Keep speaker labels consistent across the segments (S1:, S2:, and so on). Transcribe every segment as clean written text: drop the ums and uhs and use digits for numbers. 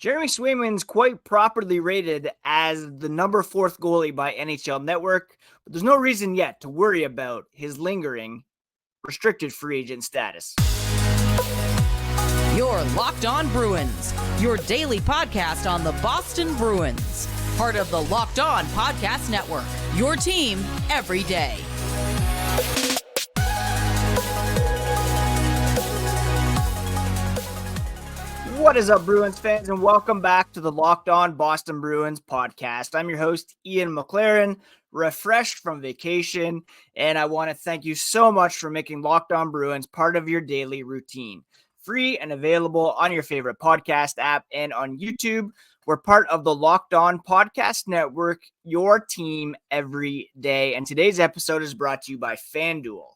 S1: Jeremy Swayman's quite properly rated as the number 4th goalie by NHL Network, but there's no reason yet to worry about his lingering restricted free agent status.
S2: You're Locked On Bruins, your daily podcast on the Boston Bruins. Part of the Locked On Podcast Network, your team every day.
S1: What is up, Bruins fans, and welcome back to the Locked On Boston Bruins podcast. I'm your host, Ian McLaren, refreshed from vacation, and I want to thank you so much for making Locked On Bruins part of your daily routine. Free and available on your favorite podcast app and on YouTube. We're part of the Locked On Podcast Network, your team every day. And today's episode is brought to you by FanDuel.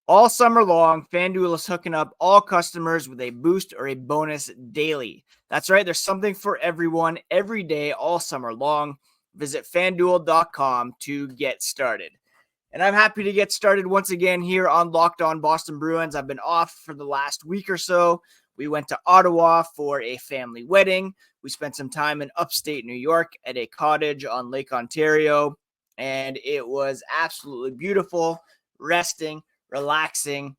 S1: All summer long, FanDuel is hooking up all customers with a boost or a bonus daily. That's right, there's something for everyone every day, all summer long. Visit FanDuel.com to get started. And I'm happy to get started once again here on Locked On Boston Bruins. I've been off for the last week or so. We went to Ottawa for a family wedding. We spent some time in upstate New York at a cottage on Lake Ontario, and it was absolutely beautiful, resting, relaxing,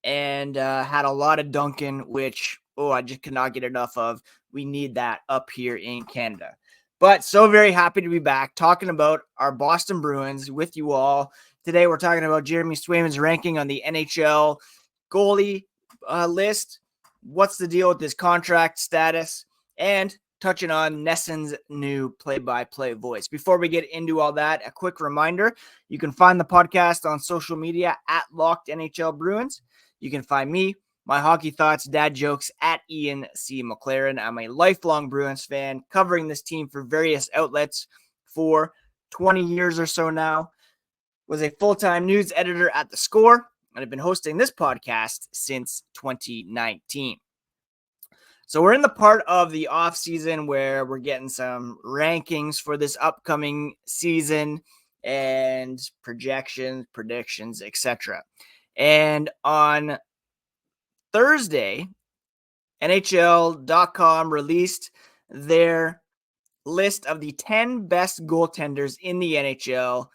S1: and had a lot of Dunkin', which, I just cannot get enough of. We need that up here in Canada. But so very happy to be back talking about our Boston Bruins with you all. Today we're talking about Jeremy Swayman's ranking on the NHL goalie list. What's the deal with his contract status? And touching on NESN's new play-by-play voice. Before we get into all that, a quick reminder, you can find the podcast on social media at Locked NHL Bruins. You can find me, my hockey thoughts, dad jokes at Ian C. McLaren. I'm a lifelong Bruins fan, covering this team for various outlets for 20 years or so now. Was a full-time news editor at The Score, and I've been hosting this podcast since 2019. So we're in the part of the off season where we're getting some rankings for this upcoming season and projections, predictions, etc. And on Thursday, NHL.com released their list of the 10 best goaltenders in the NHL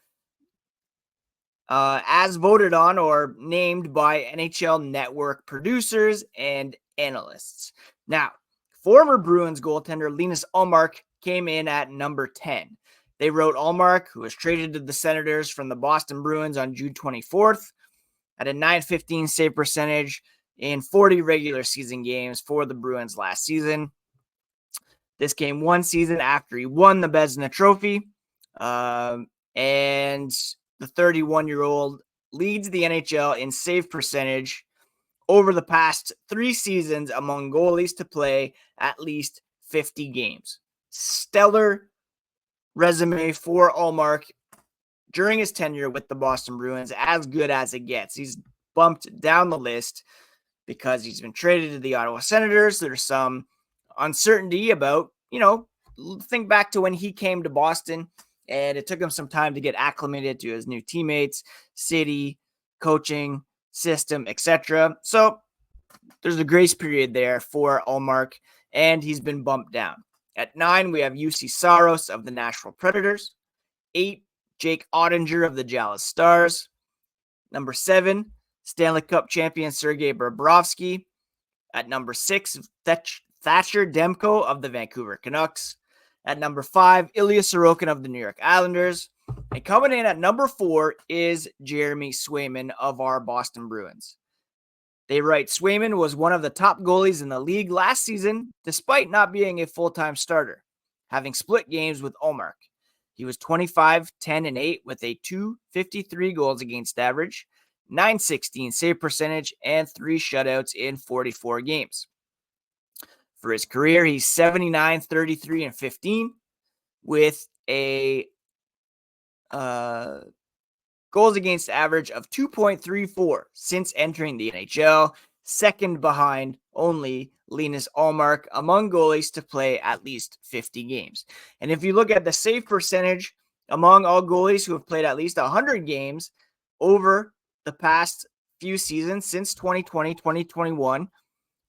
S1: as voted on or named by NHL Network producers and analysts. Now, former Bruins goaltender Linus Ullmark came in at number 10. They wrote Ullmark, who was traded to the Senators from the Boston Bruins on June 24th, at a .915 save percentage in 40 regular season games for the Bruins last season. This came one season after he won the Vezina Trophy, and the 31-year-old leads the NHL in save percentage over the past 3 seasons among goalies to play at least 50 games. Stellar resume for Ullmark during his tenure with the Boston Bruins, as good as it gets. He's bumped down the list because he's been traded to the Ottawa Senators. There's some uncertainty about, think back to when he came to Boston, and it took him some time to get acclimated to his new teammates, city, coaching, system, etc. So there's a grace period there for Ullmark, and he's been bumped down. At 9, we have UC Saros of the Nashville Predators. 8, Jake Ottinger of the Dallas Stars. Number 7, Stanley Cup champion Sergei Bobrovsky. At number 6, Thatcher Demko of the Vancouver Canucks. At number 5, Ilya Sorokin of the New York Islanders. And coming in at number 4 is Jeremy Swayman of our Boston Bruins. They write, Swayman was one of the top goalies in the league last season, despite not being a full-time starter, having split games with Ullmark. He was 25, 10, and 8 with a .253 goals against average, .916 save percentage, and 3 shutouts in 44 games. For his career, he's 79, 33, and 15 with a goals against average of 2.34 since entering the NHL, second behind only Linus Ullmark among goalies to play at least 50 games. And if you look at the save percentage among all goalies who have played at least 100 games over the past few seasons since 2020, 2021,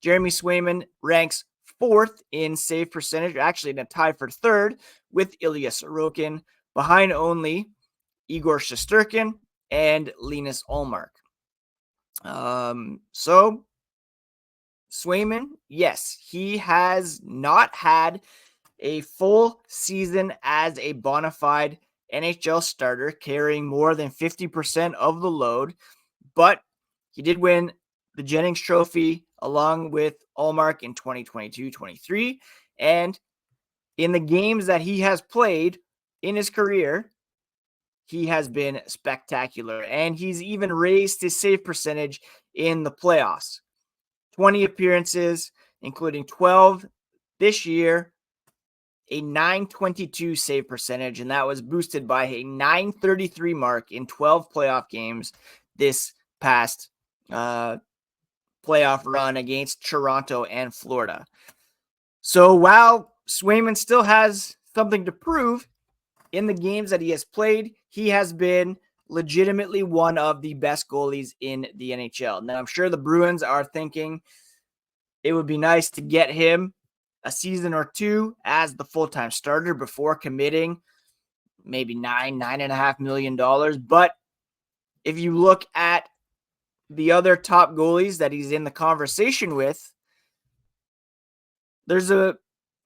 S1: Jeremy Swayman ranks fourth in save percentage, actually in a tie for third with Ilya Sorokin, behind only Igor Shesterkin and Linus Ullmark. So Swayman, yes, he has not had a full season as a bona fide NHL starter, carrying more than 50% of the load, but he did win the Jennings Trophy along with Ullmark in 2022-23, and in the games that he has played in his career, he has been spectacular, and he's even raised his save percentage in the playoffs. 20 appearances, including 12 this year, a 922 save percentage, and that was boosted by a 933 mark in 12 playoff games this past playoff run against Toronto and Florida. So while Swayman still has something to prove in the games that he has played, he has been legitimately one of the best goalies in the NHL. Now, I'm sure the Bruins are thinking it would be nice to get him a season or two as the full-time starter before committing maybe $9.5 million. But if you look at the other top goalies that he's in the conversation with, there's a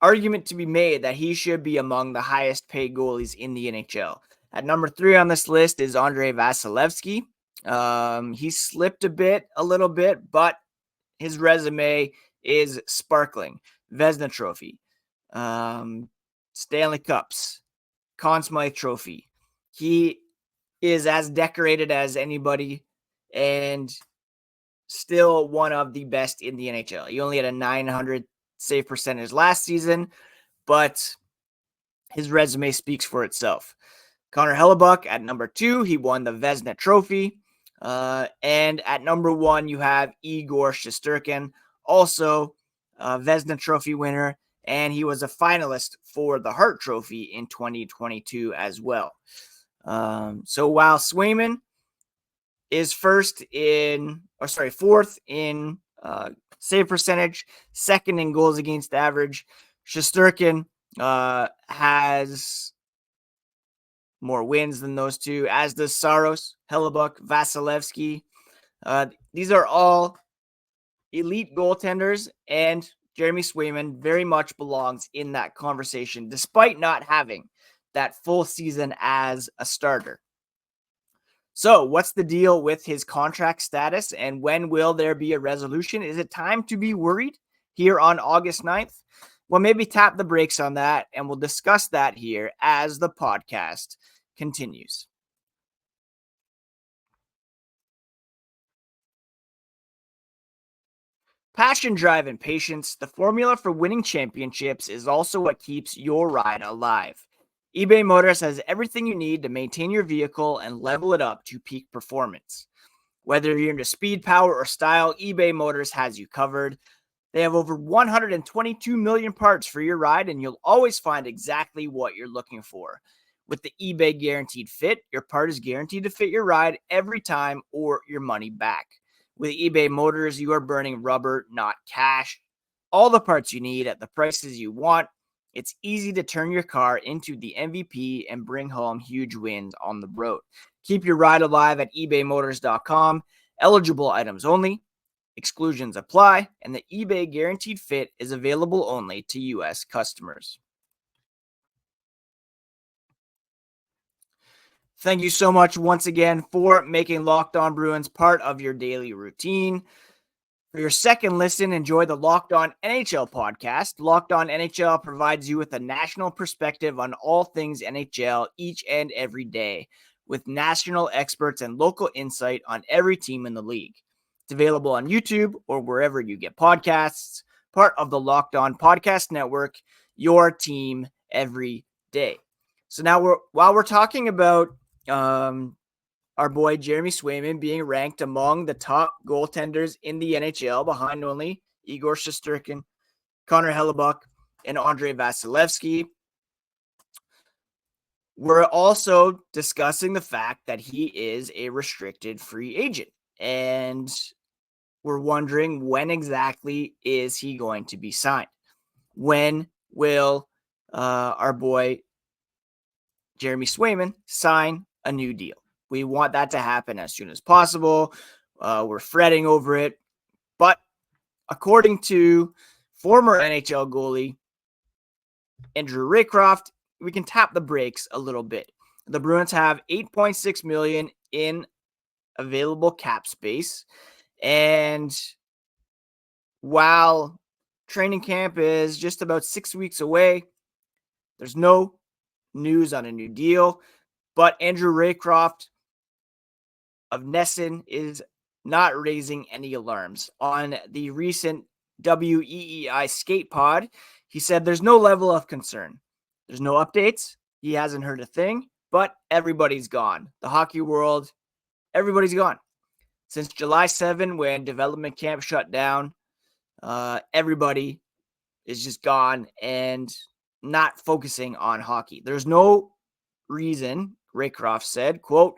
S1: argument to be made that he should be among the highest paid goalies in the NHL. At number 3 on this list is Andrei Vasilevsky. He slipped a little bit, but his resume is sparkling. Vezina Trophy, Stanley Cups, Conn Smythe Trophy. He is as decorated as anybody and still one of the best in the NHL. He only had a 900 save percentage last season, but his resume speaks for itself. Connor Hellebuck at number 2, he won the Vezina Trophy. And at number 1, you have Igor Shesterkin, also a Vezina Trophy winner, and he was a finalist for the Hart Trophy in 2022 as well. So while Swayman is fourth in save percentage, second in goals against average, Shesterkin has more wins than those two, as does Saros, Hellebuck, Vasilevsky. These are all elite goaltenders, and Jeremy Swayman very much belongs in that conversation, despite not having that full season as a starter. So what's the deal with his contract status, and when will there be a resolution? Is it time to be worried here on August 9th? Well, maybe tap the brakes on that, and we'll discuss that here as the podcast continues. Passion, drive, and patience, the formula for winning championships, is also what keeps your ride alive. eBay Motors has everything you need to maintain your vehicle and level it up to peak performance. Whether you're into speed, power, or style, eBay Motors has you covered. They have over 122 million parts for your ride, and you'll always find exactly what you're looking for. With the eBay Guaranteed Fit, your part is guaranteed to fit your ride every time or your money back. With eBay Motors, you are burning rubber, not cash. All the parts you need at the prices you want. It's easy to turn your car into the MVP and bring home huge wins on the road. Keep your ride alive at ebaymotors.com. Eligible items only. Exclusions apply, and the eBay Guaranteed Fit is available only to U.S. customers. Thank you so much once again for making Locked On Bruins part of your daily routine. For your second listen, enjoy the Locked On NHL podcast. Locked On NHL provides you with a national perspective on all things NHL each and every day, with national experts and local insight on every team in the league. It's available on YouTube or wherever you get podcasts, part of the Locked On Podcast Network, your team every day. So now while we're talking about our boy Jeremy Swayman being ranked among the top goaltenders in the NHL, behind only Igor Shesterkin, Connor Hellebuck, and Andrei Vasilevsky, we're also discussing the fact that he is a restricted free agent. And we're wondering, when exactly is he going to be signed? when will our boy Jeremy Swayman sign a new deal? We want that to happen as soon as possible. We're fretting over it. But according to former NHL goalie Andrew Raycroft, we can tap the brakes a little bit. The Bruins have $8.6 million in available cap space. And while training camp is just about 6 weeks away, there's no news on a new deal. But Andrew Raycroft of NESN is not raising any alarms. On the recent WEEI skate pod, he said there's no level of concern. There's no updates. He hasn't heard a thing, but everybody's gone. The hockey world, everybody's gone. Since July 7, when development camp shut down, everybody is just gone and not focusing on hockey. There's no reason, Raycroft said, quote,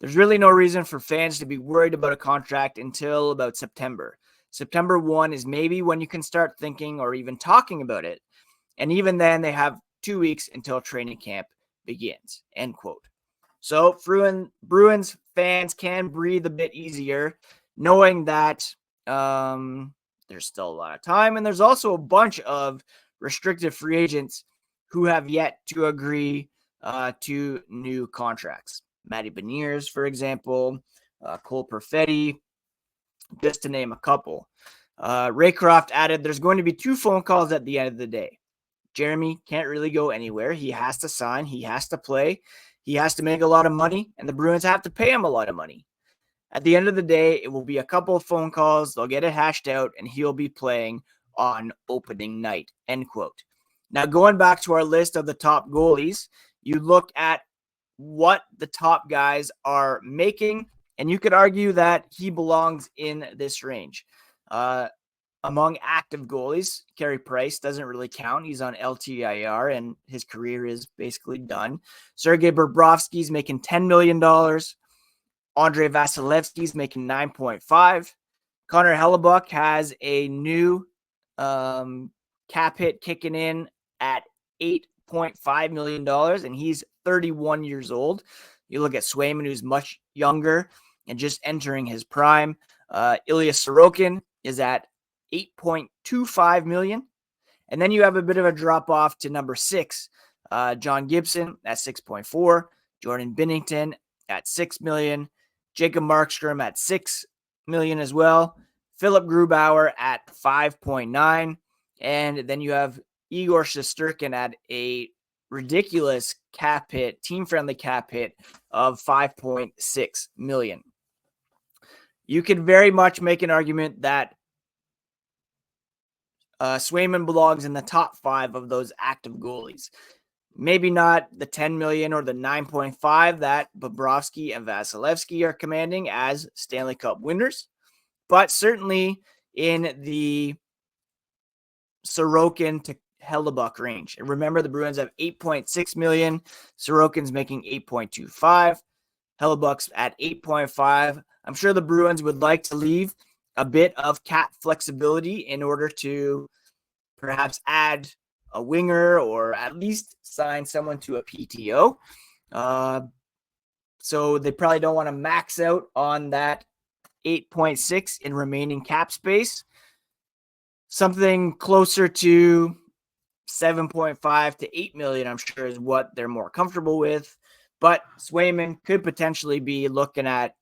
S1: "There's really no reason for fans to be worried about a contract until about September. September 1 is maybe when you can start thinking or even talking about it. And even then, they have 2 weeks until training camp begins," end quote. So Bruins fans can breathe a bit easier knowing that there's still a lot of time. And there's also a bunch of restricted free agents who have yet to agree to new contracts. Matty Beniers, for example, Cole Perfetti, just to name a couple. Raycroft added, "There's going to be 2 phone calls at the end of the day. Jeremy can't really go anywhere. He has to sign. He has to play. He has to make a lot of money, and the Bruins have to pay him a lot of money. At the end of the day, it will be a couple of phone calls. They'll get it hashed out, and he'll be playing on opening night," end quote. Now, going back to our list of the top goalies, you look at what the top guys are making, and you could argue that he belongs in this range. Among active goalies, Carey Price doesn't really count. He's on LTIR, and his career is basically done. Sergei Bobrovsky's making $10 million. Andrei Vasilevsky's making 9.5. Connor Hellebuck has a new cap hit kicking in at $8.5 million, and he's 31 years old. You look at Swayman, who's much younger and just entering his prime. Ilya Sorokin is at $8.25 million. And then you have a bit of a drop off to number 6, John Gibson at 6.4, Jordan Binnington at 6 million, Jacob Markstrom at 6 million as well, Philip Grubauer at 5.9, and then you have Igor Shesterkin at a ridiculous cap hit, team-friendly cap hit of 5.6 million. You could very much make an argument that Swayman belongs in the top 5 of those active goalies. Maybe not the 10 million or the 9.5 that Bobrovsky and Vasilevsky are commanding as Stanley Cup winners, but certainly in the Sorokin to Hellebuck range. And remember, the Bruins have 8.6 million. Sorokin's making 8.25. Hellebuck's at 8.5. I'm sure the Bruins would like to leave a bit of cap flexibility in order to perhaps add a winger or at least sign someone to a PTO. So they probably don't want to max out on that 8.6 in remaining cap space. Something closer to 7.5 to 8 million, I'm sure, is what they're more comfortable with. But Swayman could potentially be looking at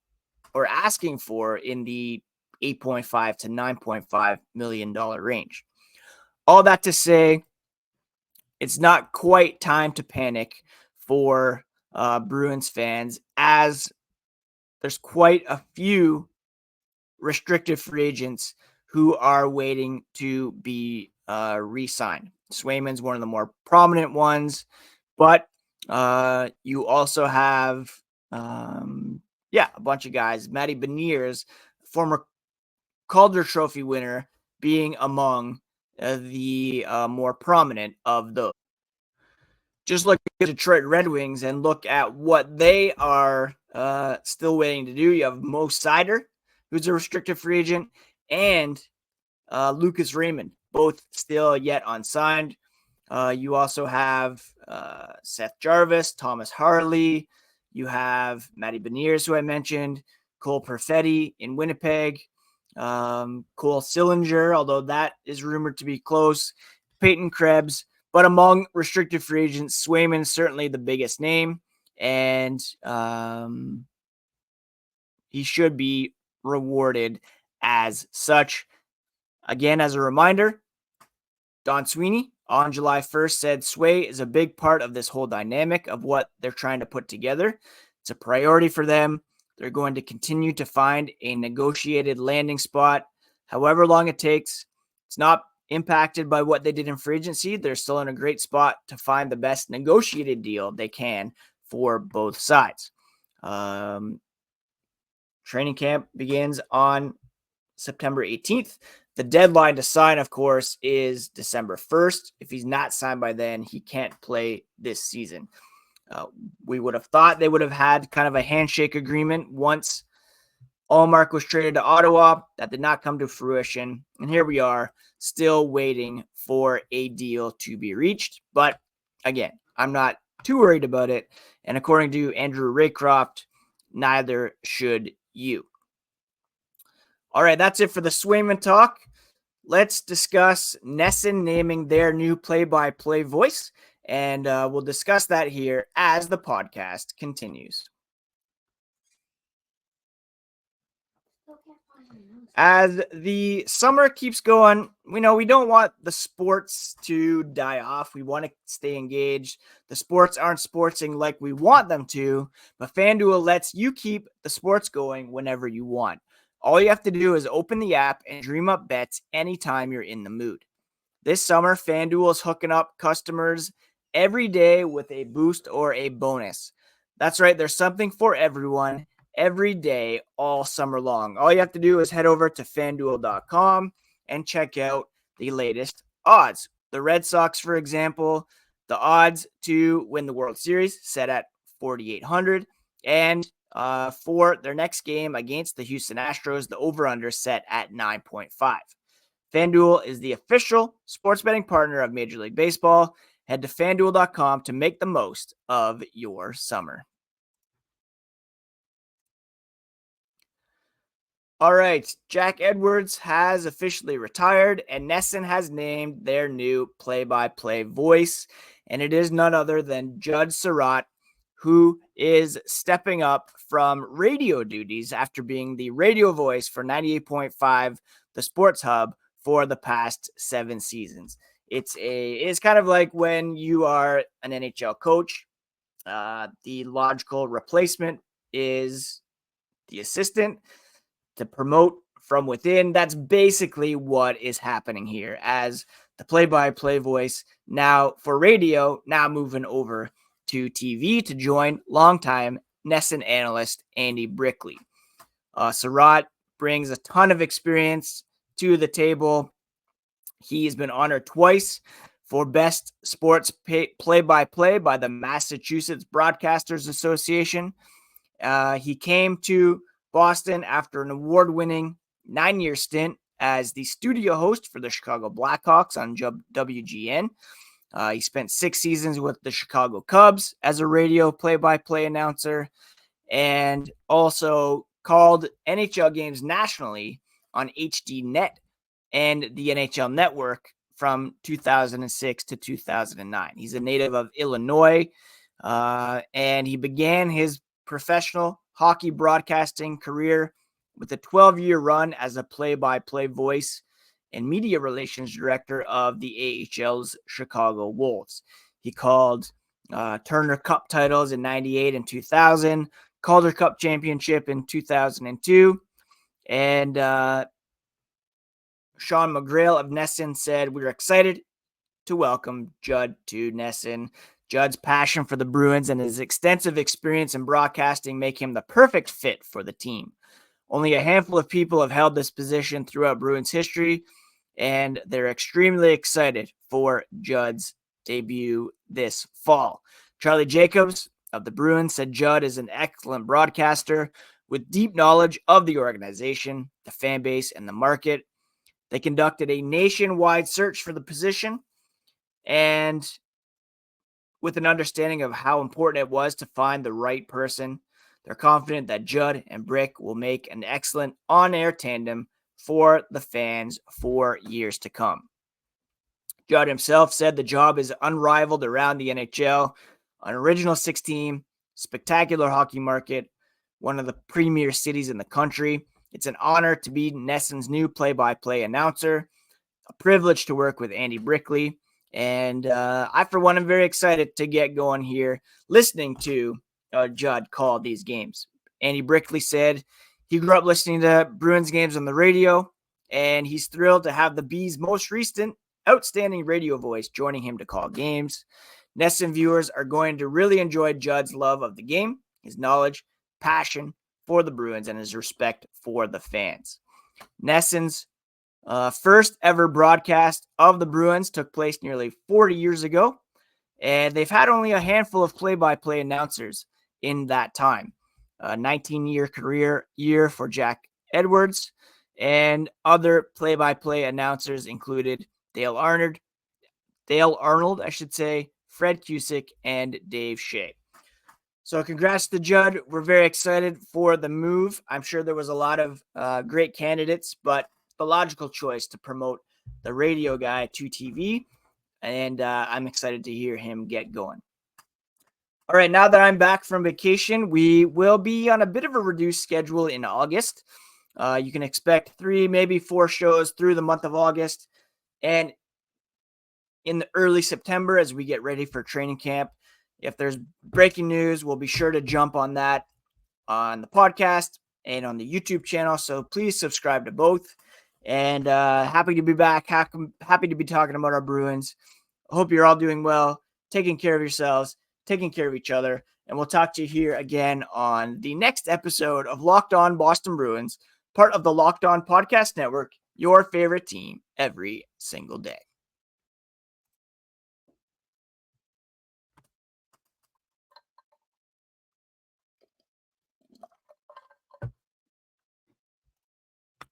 S1: or asking for in the $8.5 to $9.5 million range. All that to say, it's not quite time to panic for Bruins fans, as there's quite a few restricted free agents who are waiting to be re-signed. Swayman's one of the more prominent ones, but you also have a bunch of guys. Matty Beniers, former Calder Trophy winner, being among the more prominent of those. Just look at the Detroit Red Wings and look at what they are still waiting to do. You have Mo Seider, who's a restricted free agent, and Lucas Raymond, both still yet unsigned. You also have Seth Jarvis, Thomas Harley. You have Matty Beniers, who I mentioned, Cole Perfetti in Winnipeg, Cole Sillinger, although that is rumored to be close, Peyton Krebs. But among restricted free agents, Swayman is certainly the biggest name, and he should be rewarded as such. Again, as a reminder, Don Sweeney on July 1st said Sway is a big part of this whole dynamic of what they're trying to put together. It's a priority for them. They're going to continue to find a negotiated landing spot, however long it takes. It's not impacted by what they did in free agency. They're still in a great spot to find the best negotiated deal they can for both sides. Training camp begins on September 18th. The deadline to sign, of course, is December 1st. If he's not signed by then, he can't play this season. We would have thought they would have had kind of a handshake agreement once Allmark was traded to Ottawa. That did not come to fruition. And here we are, still waiting for a deal to be reached. But again, I'm not too worried about it. And according to Andrew Raycroft, neither should you. All right, that's it for the Swayman talk. Let's discuss NESN naming their new play-by-play voice, and we'll discuss that here as the podcast continues. As the summer keeps going, we don't want the sports to die off. We want to stay engaged. The sports aren't sportsing like we want them to, but FanDuel lets you keep the sports going whenever you want. All you have to do is open the app and dream up bets anytime you're in the mood. This summer, FanDuel is hooking up customers every day with a boost or a bonus. That's right, there's something for everyone every day all summer long. All you have to do is head over to FanDuel.com and check out the latest odds. The Red Sox, for example, the odds to win the World Series set at 4,800, and for their next game against the Houston Astros, the over-under set at 9.5. FanDuel is the official sports betting partner of Major League Baseball. Head to FanDuel.com to make the most of your summer. All right, Jack Edwards has officially retired, and NESN has named their new play-by-play voice, and it is none other than Judd Sirott, who is stepping up from radio duties after being the radio voice for 98.5, the Sports Hub, for the past 7 seasons. It's kind of like when you are an NHL coach. The logical replacement is the assistant to promote from within. That's basically what is happening here, as the play-by-play voice now for radio, now moving over to TV to join longtime NESN analyst Andy Brickley. Sirott brings a ton of experience to the table. He's been honored twice for Best Sports Play-by-Play by the Massachusetts Broadcasters Association. He came to Boston after an award-winning 9-year stint as the studio host for the Chicago Blackhawks on WGN. He spent 6 seasons with the Chicago Cubs as a radio play-by-play announcer, and also called NHL games nationally on HDNet and the NHL Network from 2006 to 2009. He's a native of Illinois, and he began his professional hockey broadcasting career with a 12-year run as a play-by-play voice and media relations director of the AHL's Chicago Wolves. He called Turner Cup titles in 98 and 2000, Calder Cup championship in 2002, and Sean McGrail of NESN said, "We're excited to welcome Judd to NESN. Judd's passion for the Bruins and his extensive experience in broadcasting make him the perfect fit for the team. Only a handful of people have held this position throughout Bruins history, and they're extremely excited for Judd's debut this fall." Charlie Jacobs of the Bruins said Judd is an excellent broadcaster with deep knowledge of the organization, the fan base, and the market. They conducted a nationwide search for the position, and with an understanding of how important it was to find the right person, they're confident that Judd and Brick will make an excellent on-air tandem for the fans for years to come. Judd himself said the job is unrivaled around the NHL, an original 6-team, spectacular hockey market, one of the premier cities in the country. It's an honor to be NESN's new play-by-play announcer, a privilege to work with Andy Brickley, and I, for one, am very excited to get going here listening to Judd call these games. Andy Brickley said he grew up listening to Bruins games on the radio, and he's thrilled to have the Bees' most recent outstanding radio voice joining him to call games. NESN viewers are going to really enjoy Judd's love of the game, his knowledge, passion for the Bruins, and his respect for the fans. NESN's first ever broadcast of the Bruins took place nearly 40 years ago, and they've had only a handful of play-by-play announcers in that time. A 19-year career year for Jack Edwards, and other play-by-play announcers included Dale Arnold, Fred Cusick, and Dave Shea. So congrats to Judd. We're very excited for the move. I'm sure there was a lot of great candidates, but the logical choice to promote the radio guy to TV, and I'm excited to hear him get going. All right, now that I'm back from vacation, we will be on a bit of a reduced schedule in August. You can expect 3, maybe 4 shows through the month of August, and in the early September as we get ready for training camp. If there's breaking news, we'll be sure to jump on that on the podcast and on the YouTube channel. So please subscribe to both. And happy to be back. Happy to be talking about our Bruins. Hope you're all doing well, taking care of yourselves, taking care of each other. And we'll talk to you here again on the next episode of Locked On Boston Bruins, part of the Locked On Podcast Network, your favorite team every single day.